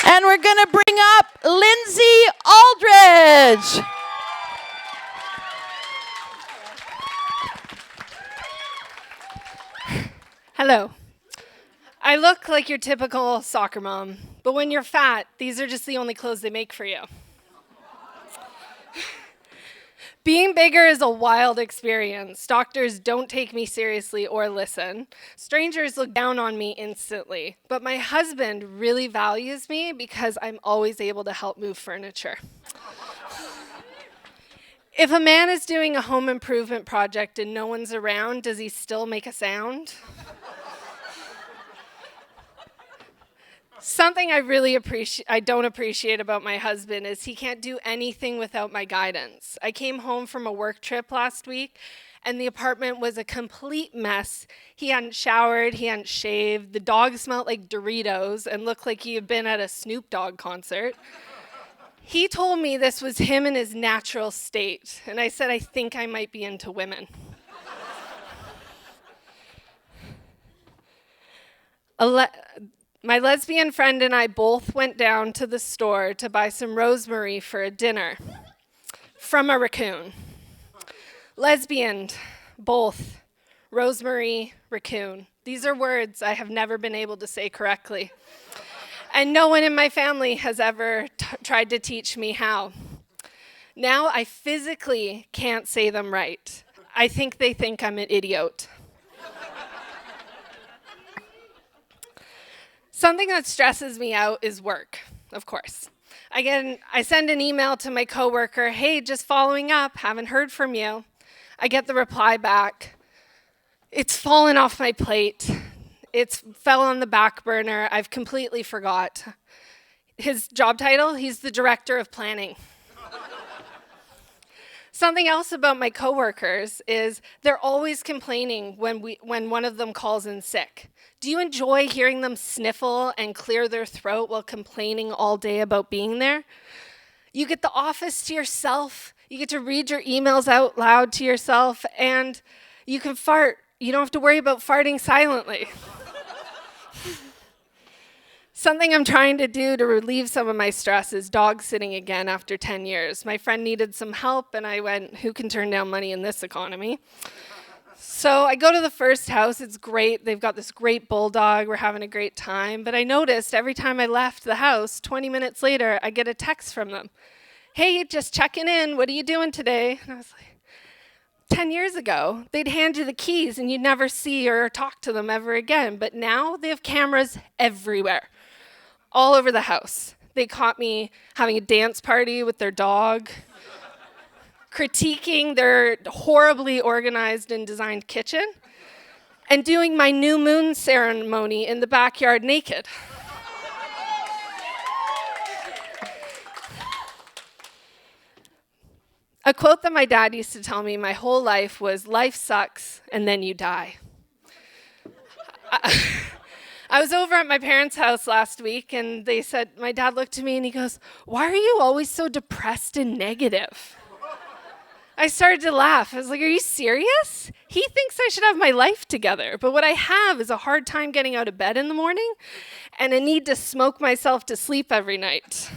And we're going to bring up Lindsay Aldridge. Hello. I look like your typical soccer mom, but when you're fat, these are just the only clothes they make for you. Being bigger is a wild experience. Doctors don't take me seriously or listen. Strangers look down on me instantly. But my husband really values me because I'm always able to help move furniture. If a man is doing a home improvement project and no one's around, does he still make a sound? Something I don't appreciate about my husband is he can't do anything without my guidance. I came home from a work trip last week, and the apartment was a complete mess. He hadn't showered, he hadn't shaved. The dog smelled like Doritos and looked like he had been at a Snoop Dogg concert. He told me this was him in his natural state, and I said, I think I might be into women. My lesbian friend and I both went down to the store to buy some rosemary for a dinner from a raccoon. Lesbian, both, rosemary, raccoon. These are words I have never been able to say correctly. And no one in my family has ever tried to teach me how. Now I physically can't say them right. I think they think I'm an idiot. Something that stresses me out is work, of course. I send an email to my coworker, hey, just following up, haven't heard from you. I get the reply back, it's fallen off my plate. It's fell on the back burner, I've completely forgot. His job title, he's the director of planning. Something else about my coworkers is they're always complaining when one of them calls in sick. Do you enjoy hearing them sniffle and clear their throat while complaining all day about being there? You get the office to yourself, you get to read your emails out loud to yourself, and you can fart. You don't have to worry about farting silently. Something I'm trying to do to relieve some of my stress is dog sitting again after 10 years. My friend needed some help, and I went, who can turn down money in this economy? So I go to the first house. It's great. They've got this great bulldog. We're having a great time. But I noticed every time I left the house, 20 minutes later, I get a text from them. Hey, just checking in. What are you doing today? And I was like, 10 years ago, they'd hand you the keys, and you'd never see or talk to them ever again. But now they have cameras everywhere. All over the house. They caught me having a dance party with their dog, critiquing their horribly organized and designed kitchen, and doing my new moon ceremony in the backyard naked. A quote that my dad used to tell me my whole life was, life sucks and then you die. I was over at my parents' house last week, and they said, my dad looked at me and he goes, why are you always so depressed and negative? I started to laugh. I was like, are you serious? He thinks I should have my life together, but what I have is a hard time getting out of bed in the morning and a need to smoke myself to sleep every night.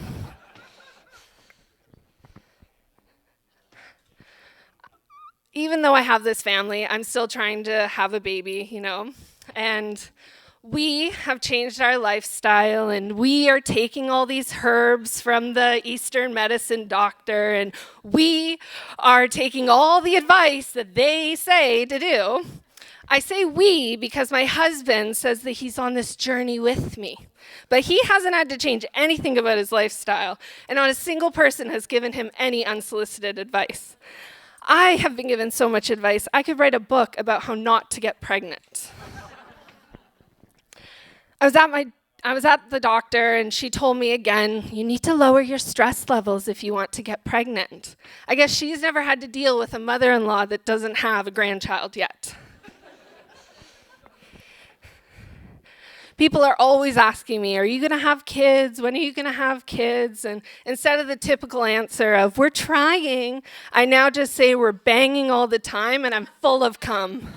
Even though I have this family, I'm still trying to have a baby, and we have changed our lifestyle, and we are taking all these herbs from the Eastern medicine doctor, and we are taking all the advice that they say to do. I say we because my husband says that he's on this journey with me, but he hasn't had to change anything about his lifestyle, and not a single person has given him any unsolicited advice. I have been given so much advice, I could write a book about how not to get pregnant. I was at the doctor, and she told me again, you need to lower your stress levels if you want to get pregnant. I guess she's never had to deal with a mother-in-law that doesn't have a grandchild yet. People are always asking me, are you going to have kids? When are you going to have kids? And instead of the typical answer of, we're trying, I now just say we're banging all the time, and I'm full of cum.